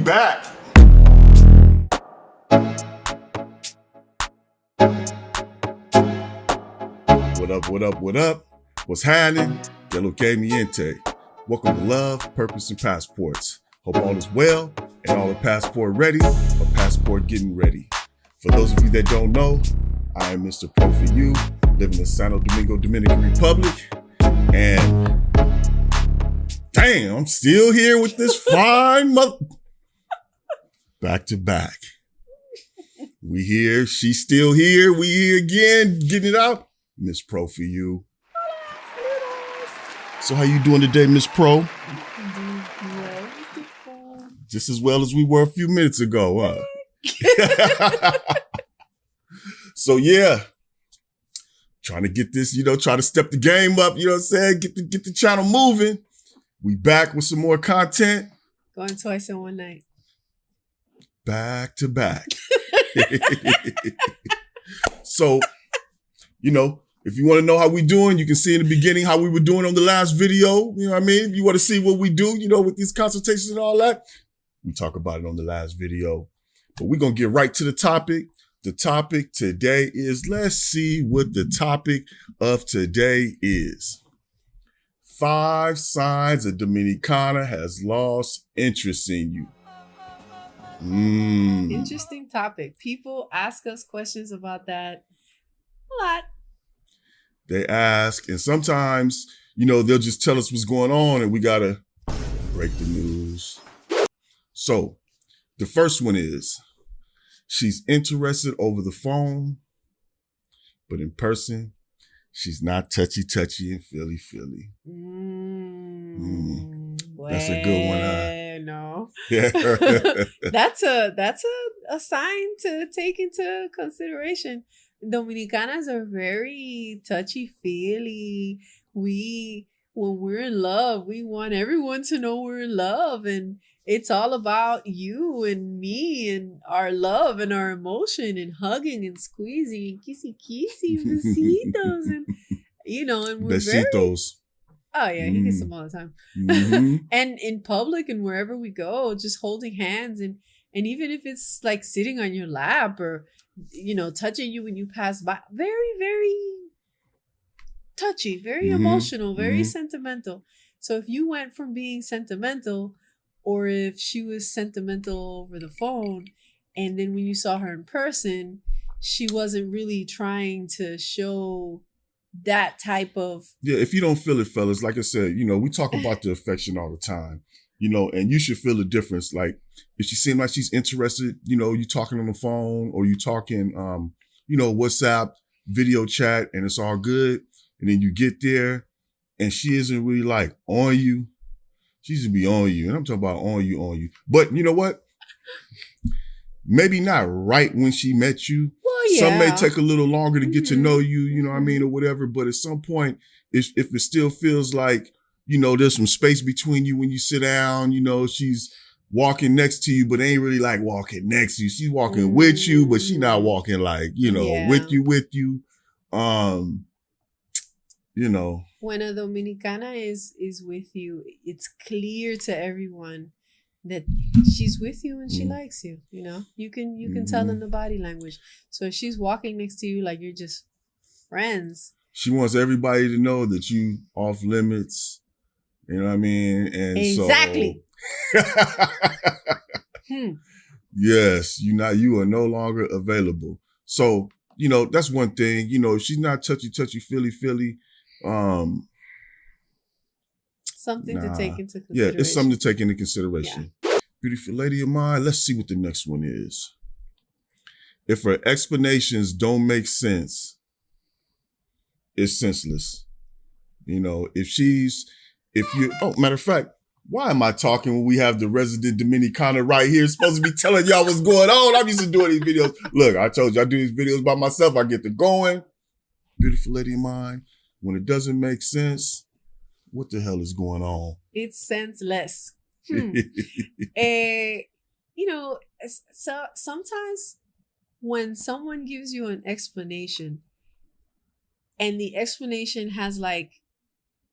back. What up, what up, what up? What's happening? Que lo que mi gente. Welcome to Love, Purpose, and Passports. Hope all is well and all the passport ready or passport getting ready. For those of you that don't know, I am Mr. Pro for You, living in Santo Domingo, Dominican Republic. And damn, I'm still here with this fine mother. Back to back. We here, she's still here, we here again, getting it out. Miss Pro for You. So how you doing today, Miss Pro? Just as well as we were a few minutes ago, huh? So yeah, trying to get this, try to step the game up, you know what I'm saying? Get the channel moving. We back with some more content. Going twice in one night. Back to back. So, if you want to know how we doing, you can see in the beginning how we were doing on the last video. You know what I mean? If you want to see what we do, with these consultations and all that, we talk about it on the last video. But we're going to get right to the topic. The topic today is, let's see what the topic of today is. 5 signs a Dominicana has lost interest in you. Interesting topic. People ask us questions about that a lot. They ask, and sometimes, they'll just tell us what's going on and we got to break the news. So, the first one is, she's interested over the phone, but in person, she's not touchy and feely. That's a good one, huh? No. Yeah. That's a sign to take into consideration. Dominicanas are very touchy-feely. When we're in love, we want everyone to know we're in love, and it's all about you and me and our love and our emotion and hugging and squeezing and kissy, besitos, and and we're Besitos. Oh yeah, he gets them all the time. Mm-hmm. And in public and wherever we go, just holding hands and even if it's like sitting on your lap or touching you when you pass by, very, very touchy, very emotional, very sentimental. So if you went from being sentimental, or if she was sentimental over the phone, and then when you saw her in person, she wasn't really trying to show that type of... Yeah, if you don't feel it, fellas, like I said, we talk about the affection all the time, and you should feel the difference. Like, if she seems like she's interested, you talking on the phone or you talking, WhatsApp, video chat, and it's all good. And then you get there and she isn't really like on you. She should be on you. And I'm talking about on you. But you know what? Maybe not right when she met you. Well, yeah. Some may take a little longer to get to know you, what I mean, or whatever. But at some point, if it still feels like, there's some space between you when you sit down, she's walking next to you, but ain't really like walking next to you. She's walking with you, but she not walking like, with you. When a Dominicana is with you, it's clear to everyone that she's with you and she likes you. You can tell in the body language. So if she's walking next to you like you're just friends, she wants everybody to know that you off limits. You know what I mean? And exactly. Yes, you are no longer available. So, that's one thing. If she's not touchy, feely, something to take into consideration. Yeah, it's something to take into consideration. Yeah. Beautiful lady of mine, let's see what the next one is. If her explanations don't make sense, it's senseless. Matter of fact, why am I talking when we have the resident Dominicana right here? Supposed to be telling y'all what's going on. I'm used to doing these videos. Look, I told you I do these videos by myself. I get to going. Beautiful lady of mine, when it doesn't make sense, what the hell is going on? It's senseless. So sometimes when someone gives you an explanation and the explanation has like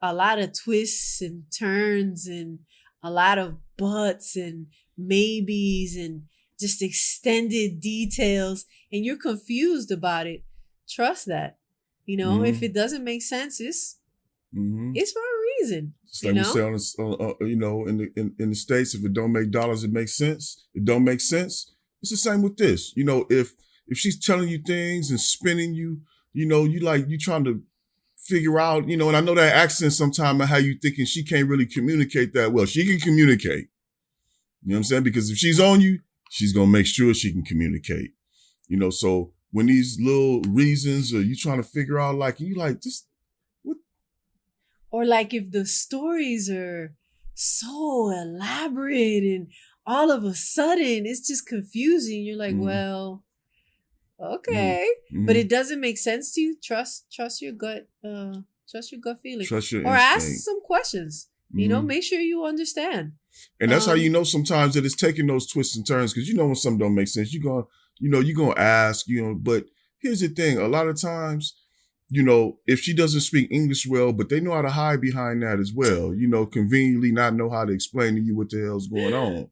a lot of twists and turns and a lot of buts and maybes and just extended details, and you're confused about it, trust that. If it doesn't make sense, it's for a reason. It's like we say in the States, if it don't make dollars, it makes sense. It don't make sense. It's the same with this. If she's telling you things and spinning you, you trying to figure out, and I know that accent sometimes, how you thinking she can't really communicate that well. She can communicate. You know what I'm saying? Because if she's on you, she's going to make sure she can communicate. So when these little reasons, or you trying to figure out, just what? Or like if the stories are so elaborate and all of a sudden it's just confusing. You're like, well, okay. But it doesn't make sense to you. Trust your gut. Trust your gut feeling. Trust your or instinct. ask some questions. Make sure you understand. And that's how sometimes that it's taking those twists and turns, because when something don't make sense, you're gonna ask, but here's the thing. A lot of times, if she doesn't speak English well, but they know how to hide behind that as well, conveniently not know how to explain to you what the hell's going on,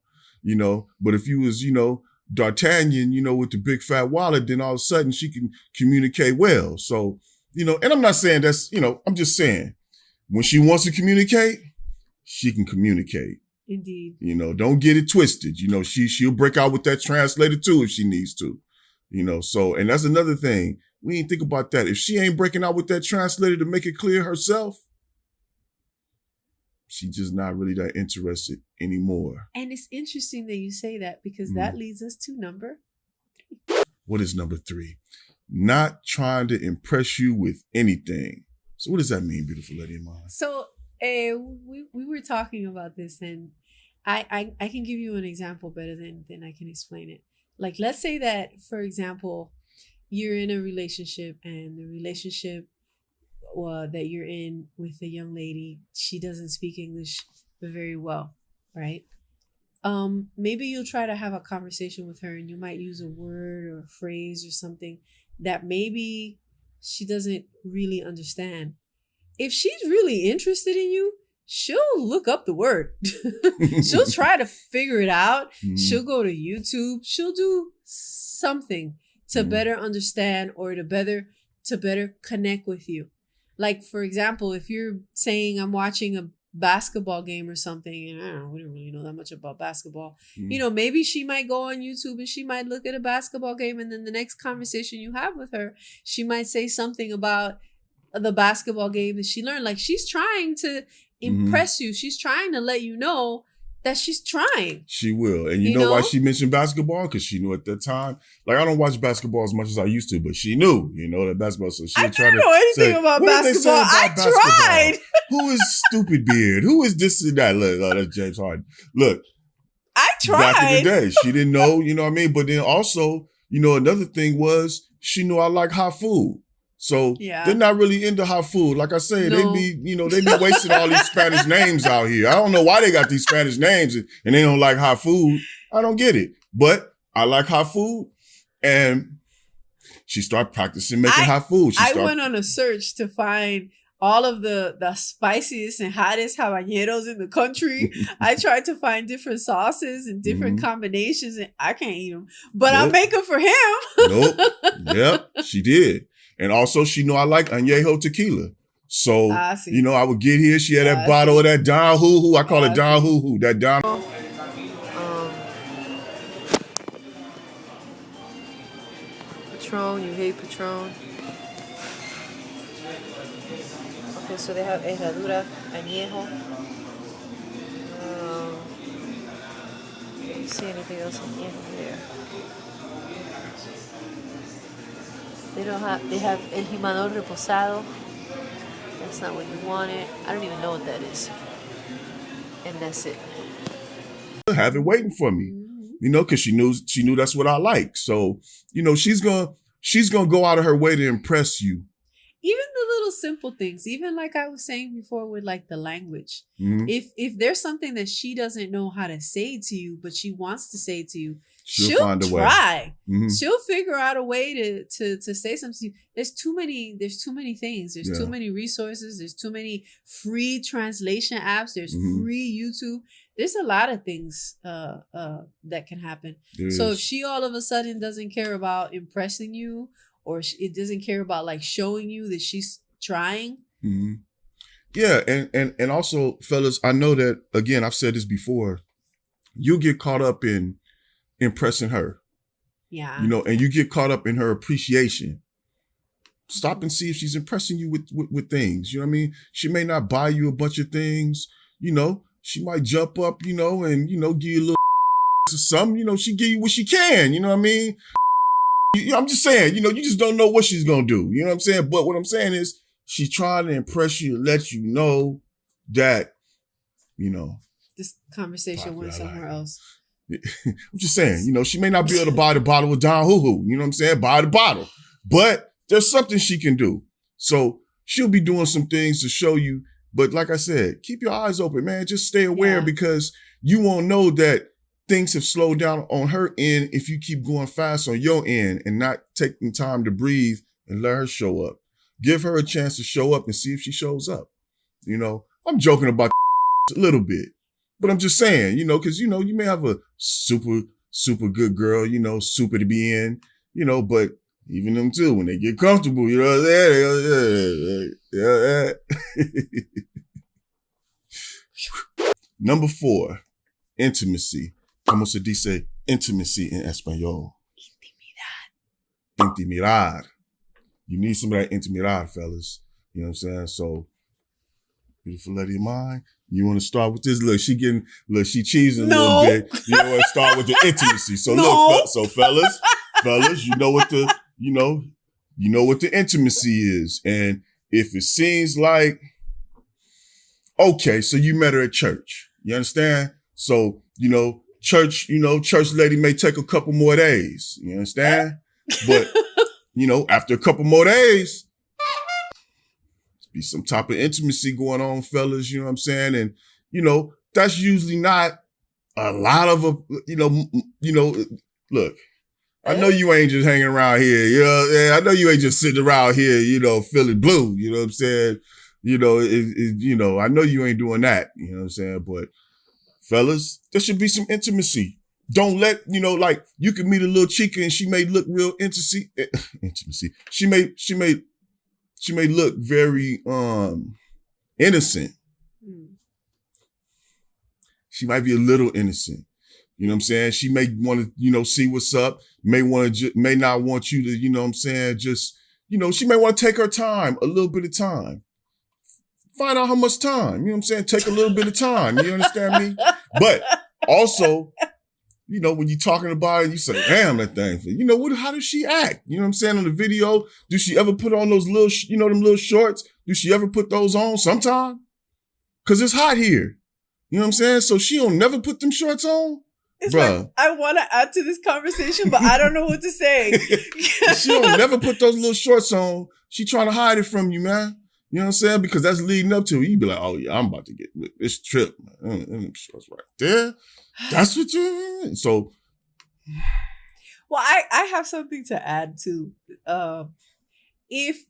but if you was, D'Artagnan, with the big fat wallet, then all of a sudden she can communicate well. So, and I'm not saying that's, I'm just saying when she wants to communicate, she can communicate. Indeed. Don't get it twisted. She'll break out with that translator too if she needs to. So, and that's another thing. We ain't think about that. If she ain't breaking out with that translator to make it clear herself, she's just not really that interested anymore. And it's interesting that you say that, because that leads us to number 3. What is number 3? Not trying to impress you with anything. So what does that mean, beautiful lady of mine? So we were talking about this, and I can give you an example better than I can explain it. Like, let's say that, for example, you're in a relationship, and the relationship that you're in with a young lady, she doesn't speak English very well, right? Maybe you'll try to have a conversation with her, and you might use a word or a phrase or something that maybe she doesn't really understand. If she's really interested in you, she'll look up the word. She'll try to figure it out. She'll go to YouTube. She'll do something to better understand, or to better connect with you. Like, for example, if you're saying, I'm watching a basketball game or something, and I don't know, we don't really know that much about basketball. Maybe she might go on YouTube and she might look at a basketball game, and then the next conversation you have with her, she might say something about the basketball game that she learned. Like, she's trying to impress you. She's trying to let you know that she's trying. She will. And you know why she mentioned basketball? Because she knew at that time, like, I don't watch basketball as much as I used to, but she knew, that basketball. So she tried to know anything about basketball. I tried. Who is Stupid Beard? Who is this and that? Look, that's James Harden. Look. I tried. Back in the day, she didn't know, you know what I mean? But then also, another thing was, she knew I like hot food. So they're not really into hot food. Like I say, they be wasting all these Spanish names out here. I don't know why they got these Spanish names and they don't like hot food. I don't get it. But I like hot food. And she started practicing making hot food. I went on a search to find all of the spiciest and hottest habaneros in the country. I tried to find different sauces and different combinations, and I can't eat them. But I make them for him. Yep, she did. And also, she knew I like Añejo tequila. So, I would get here. She had that bottle of that Don Hoo-Hoo. I call it Don Hoo-Hoo. That Don. Patron, you hate Patron. Okay, so they have Herradura, Añejo. I don't see anything else Añejo there. They have El Jimador Reposado. That's not what you wanted. I don't even know what that is. And that's it. Have it waiting for me. Because she knew that's what I like. So, she's gonna go out of her way to impress you. Even the little simple things, even like I was saying before with like the language. If there's something that she doesn't know how to say to you, but she wants to say to you, she'll find a way. She'll figure out a way to say something. There's too many things. There's too many resources. There's too many free translation apps. There's free YouTube. there's a lot of things that can happen. So if she all of a sudden doesn't care about impressing you, or it doesn't care about like showing you that she's trying. Mm-hmm. Yeah, and also, fellas, I know that, again, I've said this before, you get caught up in impressing her. Yeah. You know, and you get caught up in her appreciation. Stop and see if she's impressing you with things. You know what I mean? She may not buy you a bunch of things. You know, she might jump up, you know, and, you know, give you a little something. You know, she give you what she can. You know what I mean? I'm just saying, you know, you just don't know what she's going to do. You know what I'm saying? But what I'm saying is she's trying to impress you, let you know that, you know. This conversation went somewhere else. I'm just saying, you know, she may not be able to buy the bottle of Don Hoo-Hoo. You know what I'm saying? Buy the bottle. But there's something she can do. So she'll be doing some things to show you. But like I said, keep your eyes open, man. Just stay aware because you won't know that things have slowed down on her end if you keep going fast on your end and not taking time to breathe and let her show up. Give her a chance to show up and see if she shows up. You know, I'm joking about a little bit, but I'm just saying, you know, because, you know, you may have a super good girl, you know, super to be in, you know, but even them too, when they get comfortable, you know what I'm saying? Number 4, intimacy. Como se dice intimacy in español? Intimidad. You need some of that intimidad, fellas. You know what I'm saying? So, beautiful lady of mine, you want to start with this? Look, she cheesing a little bit. You want to start with the intimacy. So look, fellas, you know what the intimacy is. And if it seems like, okay, so you met her at church. You understand? So, you know, church lady may take a couple more days. You understand? But, you know, after a couple more days, be some type of intimacy going on, fellas, you know what I'm saying? And, you know, that's usually not a lot of look, I know you ain't just hanging around here, you know, I know you ain't just sitting around here, you know, feeling blue, you know what I'm saying? You know, you know, I know you ain't doing that, you know what I'm saying? But fellas, there should be some intimacy. Don't let, you know, like you can meet a little chica and she may look real intimacy. She may look very innocent. She might be a little innocent. You know what I'm saying? She may want to, you know, see what's up. May not want you to, you know what I'm saying? Just, you know, she may want to take her time, a little bit of time. Find out how much time. You know what I'm saying? Take a little bit of time. You understand me? But also, you know, when you're talking about it, you say, damn, that thing. You know, how does she act? You know what I'm saying? On the video, do she ever put on those little, you know, them little shorts? Do she ever put those on sometime? Because it's hot here. You know what I'm saying? So she don't never put them shorts on? It's bruh. Like, I want to add to this conversation, but I don't know what to say. She don't never put those little shorts on. She trying to hide it from you, man. You know what I'm saying? Because that's leading up to it. You be like, oh, yeah, I'm about to get this trip, man. Shorts right there. That's what you. So, well, I have something to add too. If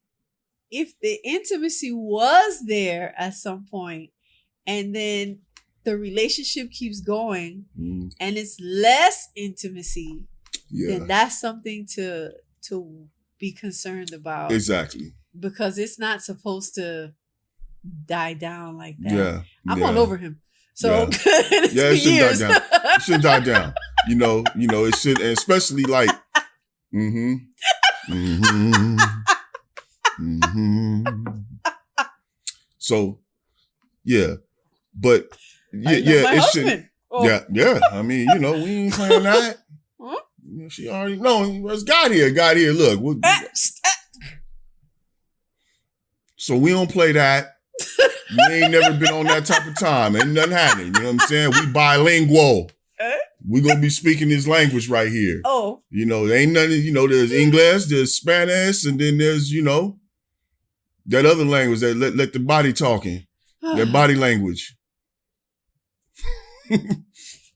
the intimacy was there at some point, and then the relationship keeps going, and it's less intimacy, then that's something to be concerned about. Exactly. Because it's not supposed to die down like that. Yeah, I'm all over him. So it shouldn't die down. It shouldn't die down. You know, it should, and especially like, So, yeah, but it shouldn't. Oh. Yeah. I mean, you know, we ain't playing that. Huh? You know, she already know. Got here. Look. So we don't play that. We ain't never been on that type of time. Ain't nothing happening. You know what I'm saying? We bilingual. We gonna be speaking this language right here. Oh. You know, there ain't nothing, you know, there's English, there's Spanish, and then there's, you know, that other language that let the body talking. That body language.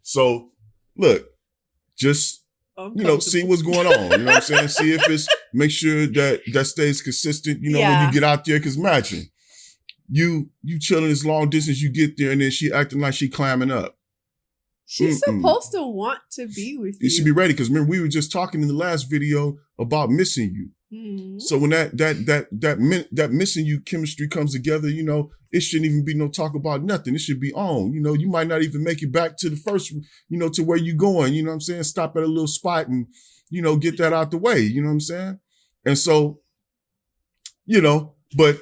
So, look, just you know, see what's going on. You know what I'm saying? See if it's, make sure that stays consistent, you know, when you get out there. Because imagine, you chilling this long distance, you get there, and then she acting like she climbing up. She's supposed to want to be with you. You should be ready, because remember, we were just talking in the last video about missing you. Mm-hmm. So when that missing you chemistry comes together, you know, it shouldn't even be no talk about nothing. It should be on. You know, you might not even make it back to the first, you know, to where you going. You know what I'm saying? Stop at a little spot and, you know, get that out the way. You know what I'm saying? And so, you know, but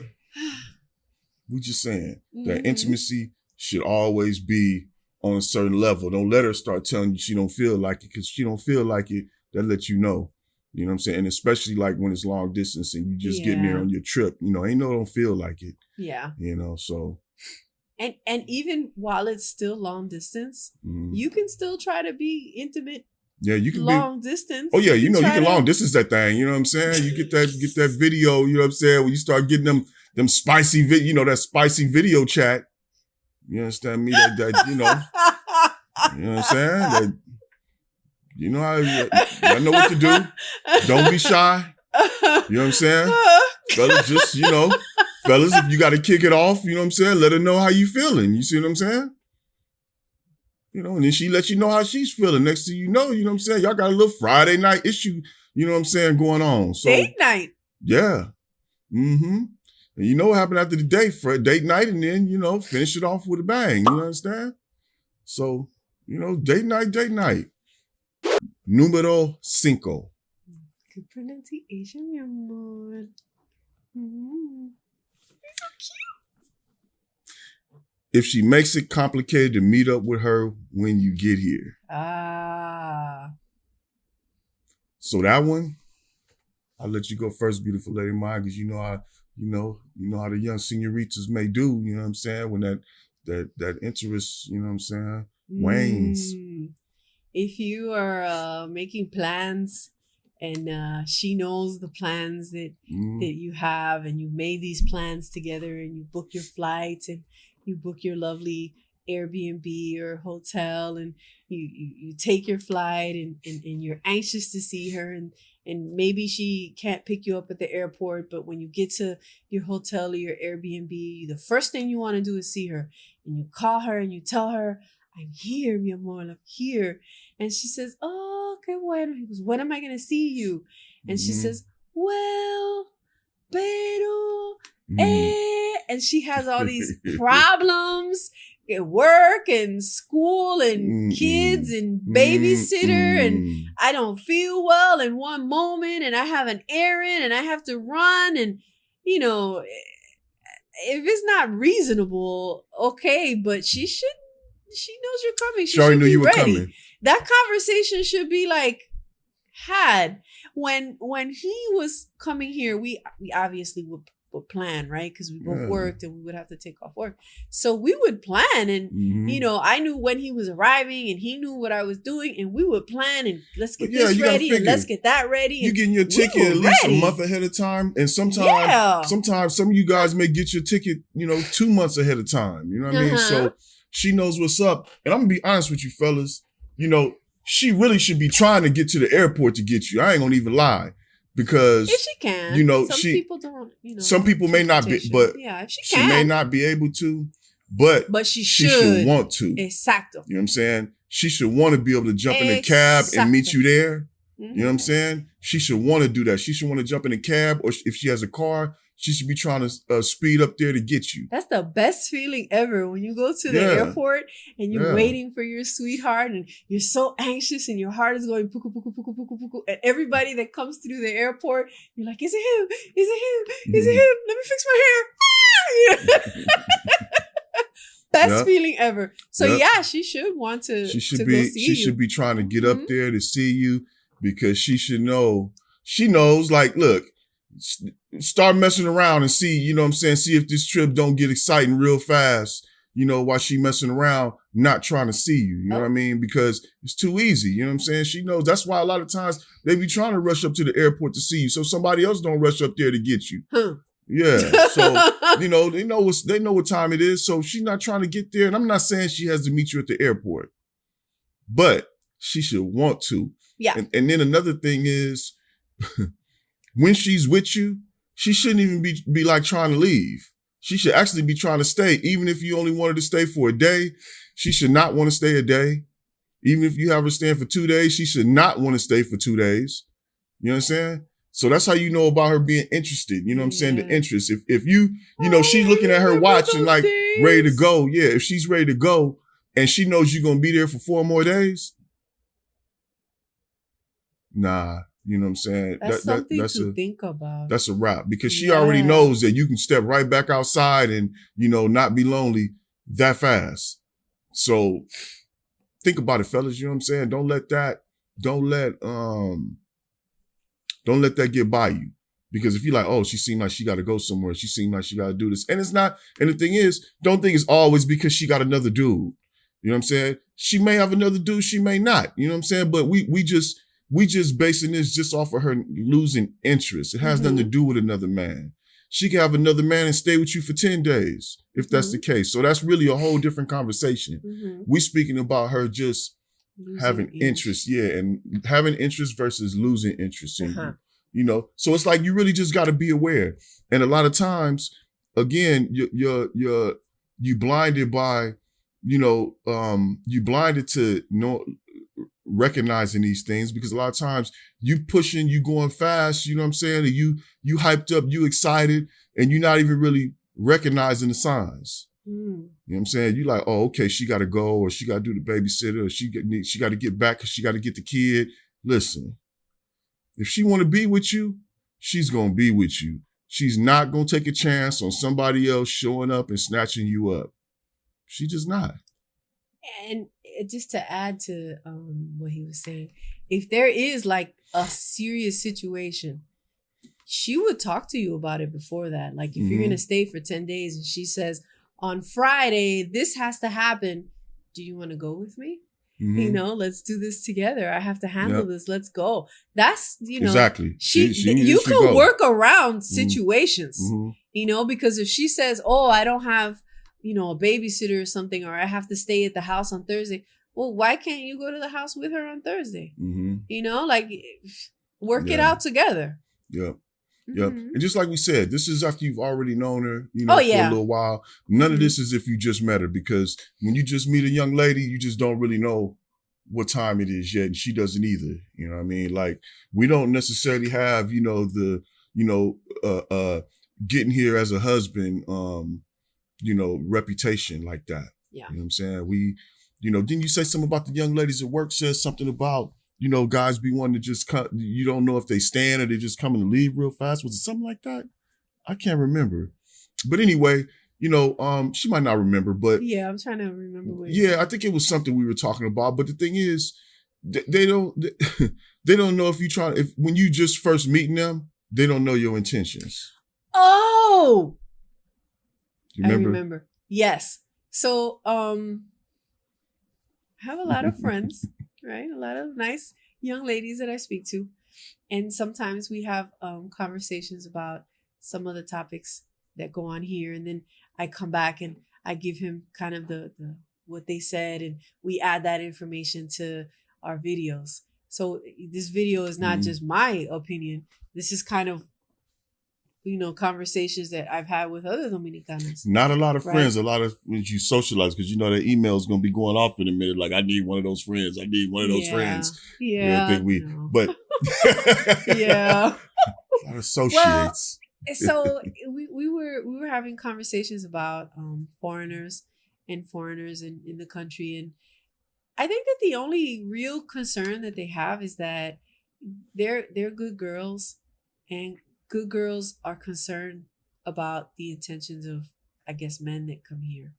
we just saying that intimacy should always be on a certain level. Don't let her start telling you she don't feel like it, because she don't feel like it. That let you know. You know what I'm saying? And especially like when it's long distance and you just getting there on your trip, you know, ain't no don't feel like it. Yeah. You know, so. And even while it's still long distance, you can still try to be intimate. Yeah, you can long distance. Oh yeah, you know, you can long distance that thing. You know what I'm saying? You get that video, you know what I'm saying? When you start getting them spicy you know, that spicy video chat. You understand me? That you know. You know what I'm saying? That, you know how I know what to do. Don't be shy. You know what I'm saying? Fellas, just, you know, fellas, if you got to kick it off, you know what I'm saying? Let her know how you feeling. You see what I'm saying? You know, and then she let you know how she's feeling. Next thing you know what I'm saying? Y'all got a little Friday night issue, you know what I'm saying, going on. So date night. Yeah. Mm-hmm. And you know what happened after the date, Fred? Date night, and then, you know, finish it off with a bang. You understand? So, you know, date night. Número 5. Good pronunciation, mi amor. So cute. If she makes it complicated to meet up with her when you get here. So that one, I'll let you go first, beautiful lady mine, because you know how the young senoritas may do, you know what I'm saying, when that interest, you know what I'm saying, wanes. If you are making plans and she knows the plans that you have, and you made these plans together, and you book your flights and you book your lovely Airbnb or hotel, and you take your flight and you're anxious to see her, and maybe she can't pick you up at the airport, but when you get to your hotel or your Airbnb, the first thing you want to do is see her, and you call her and you tell her, I'm here, mi amor, I'm here. And she says, oh, qué bueno. He goes, when am I going to see you? And she says, well, pero, and she has all these problems at work and school and kids and babysitter, and I don't feel well in one moment, and I have an errand and I have to run, and, you know, if it's not reasonable, okay, but she knows you're coming. She already knew you were coming. That conversation should be like had when he was coming here. We obviously would plan, right? Because we both worked and we would have to take off work. So we would plan, and you know, I knew when he was arriving and he knew what I was doing, and we would plan, and let's get this ready and let's get that ready. You getting your ticket at least a month ahead of time, and sometimes some of you guys may get your ticket, you know, 2 months ahead of time. You know what I mean? So she knows what's up. And I'm gonna be honest with you, fellas. You know, she really should be trying to get to the airport to get you. I ain't gonna even lie. Because if she can, you know, some people don't, you know. Some people may not be, but yeah, if she may not be able to, but she should want to. Exacto. You know what I'm saying? She should want to be able to jump in a cab and meet you there. You know what I'm saying? She should want to do that. She should want to jump in a cab, or if she has a car, she should be trying to speed up there to get you. That's the best feeling ever, when you go to the airport and you're waiting for your sweetheart, and you're so anxious and your heart is going puku, puku, puku, puku, puku, and everybody that comes through the airport, you're like, is it him? Is it him? Is it him? Let me fix my hair. Best feeling ever. So she should want to. She should be trying to get up there to see you, because she should know. She knows, like, look, start messing around and see, you know what I'm saying, see if this trip don't get exciting real fast, you know, while she messing around, not trying to see you, you know what I mean? Because it's too easy, you know what I'm saying? She knows. That's why a lot of times they be trying to rush up to the airport to see you, so somebody else don't rush up there to get you. Yeah, so, you know, they know what time it is, so she's not trying to get there. And I'm not saying she has to meet you at the airport, but she should want to. Yeah. And then another thing is, when she's with you, she shouldn't even be like trying to leave. She should actually be trying to stay. Even if you only wanted to stay for a day, she should not want to stay a day. Even if you have her staying for 2 days, she should not want to stay for 2 days. You know what I'm saying? So that's how you know about her being interested. You know what I'm saying? The interest. If you know, she's looking at her watch and like ready to go. Yeah, if she's ready to go and she knows you're going to be there for 4 more days, nah, you know what I'm saying? That's something to think about. That's a wrap because she already knows that you can step right back outside and, you know, not be lonely that fast. So think about it, fellas. You know what I'm saying? Don't let that get by you. Because if you're like, oh, she seemed like she got to go somewhere. She seemed like she got to do this. And it's not. And the thing is, don't think it's always because she got another dude. You know what I'm saying? She may have another dude. She may not. You know what I'm saying? But we just basing this just off of her losing interest. It has nothing to do with another man. She can have another man and stay with you for 10 days if that's the case. So that's really a whole different conversation. We speaking about her just having interest. Yeah. And having interest versus losing interest in you. You know, so it's like you really just got to be aware. And a lot of times, again, you blinded by, you know, you blinded to recognizing these things because a lot of times you pushing, you going fast, you know what I'm saying? And you hyped up, you excited, and you're not even really recognizing the signs. You know what I'm saying? You like, oh, okay, she got to go, or she got to do the babysitter, or she got to get back because she got to get the kid. Listen. If she want to be with you, she's going to be with you. She's not going to take a chance on somebody else showing up and snatching you up. She just not. And just to add to what he was saying, if there is like a serious situation, she would talk to you about it before that. Like if you're going to stay for 10 days and she says, on Friday, this has to happen. Do you want to go with me? You know, let's do this together. I have to handle this. Let's go. That's, you know, exactly. You can work around situations, you know, because if she says, oh, I don't have, you know, a babysitter or something, or I have to stay at the house on Thursday. Well, why can't you go to the house with her on Thursday? You know, like work it out together. Yep. And just like we said, this is after you've already known her, you know, for a little while. None of this is if you just met her, because when you just meet a young lady, you just don't really know what time it is yet. And she doesn't either. You know what I mean? Like we don't necessarily have, you know, the, you know, getting here as a husband, you know, reputation like that. Yeah. You know what I'm saying? We, you know, didn't you say something about the young ladies at work says something about, you know, guys be wanting to just cut. You don't know if they stand or they just come and leave real fast. Was it something like that? I can't remember. But anyway, you know, she might not remember, but yeah, I'm trying to remember. I think it was something we were talking about. But the thing is, they don't know if when you just first meeting them, they don't know your intentions. Oh, you remember? I remember. Yes. So, I have a lot of friends. Right? A lot of nice young ladies that I speak to. And sometimes we have conversations about some of the topics that go on here. And then I come back and I give him kind of the what they said. And we add that information to our videos. So this video is not just my opinion. This is kind of, you know, conversations that I've had with other Dominicanos. Not a lot of friends, a lot of when you socialize, because you know that email is going to be going off in a minute. Like, I need one of those friends. I need one of those friends. Yeah. You know, but yeah. A lot of associates. Well, so we were having conversations about foreigners in the country, and I think that the only real concern that they have is that they're good girls, and good girls are concerned about the intentions of, I guess, men that come here.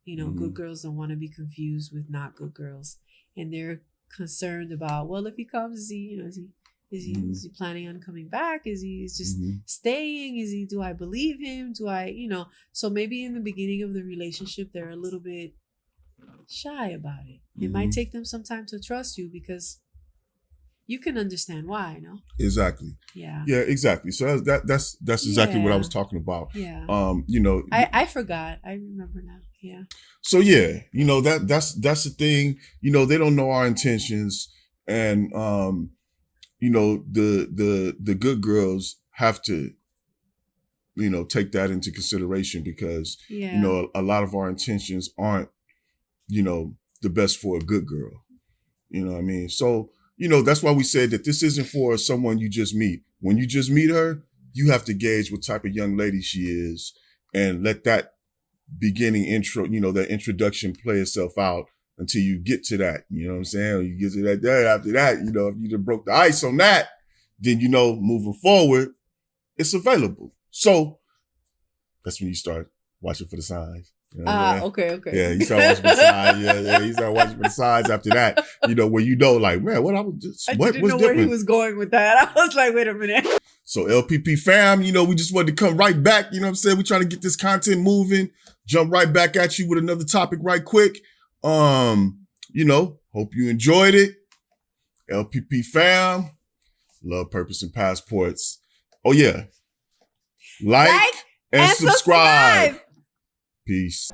You know, good girls don't want to be confused with not good girls, and they're concerned about, well, if he comes, is he planning on coming back? Is he just staying? Do I believe him? So maybe in the beginning of the relationship, they're a little bit shy about it. It might take them some time to trust you, because you can understand why, no? Exactly. Yeah. Yeah, exactly. So that's exactly what I was talking about. Yeah. You know, I forgot. I remember now. Yeah. So yeah, you know, that's the thing. You know, they don't know our intentions, and you know, the good girls have to, you know, take that into consideration, because you know, a lot of our intentions aren't, you know, the best for a good girl. You know what I mean? So, that's why we said that this isn't for someone you just meet. When you just meet her, you have to gauge what type of young lady she is and let that beginning intro, that introduction play itself out until you get to that. You know what I'm saying? You get to that day after that, if you just broke the ice on that, then, moving forward, it's available. So that's when you start watching for the signs. You know okay. Yeah, you start watching for the signs. Yeah, you start watching for the signs after that. Where like, man, what I was just I what didn't was know different? where he was going with that. I was like, wait a minute. So LPP fam, we just wanted to come right back. You know what I'm saying? We're trying to get this content moving. Jump right back at you with another topic right quick. Hope you enjoyed it. LPP fam, love, purpose, and passports. Oh yeah. Like and subscribe. Peace.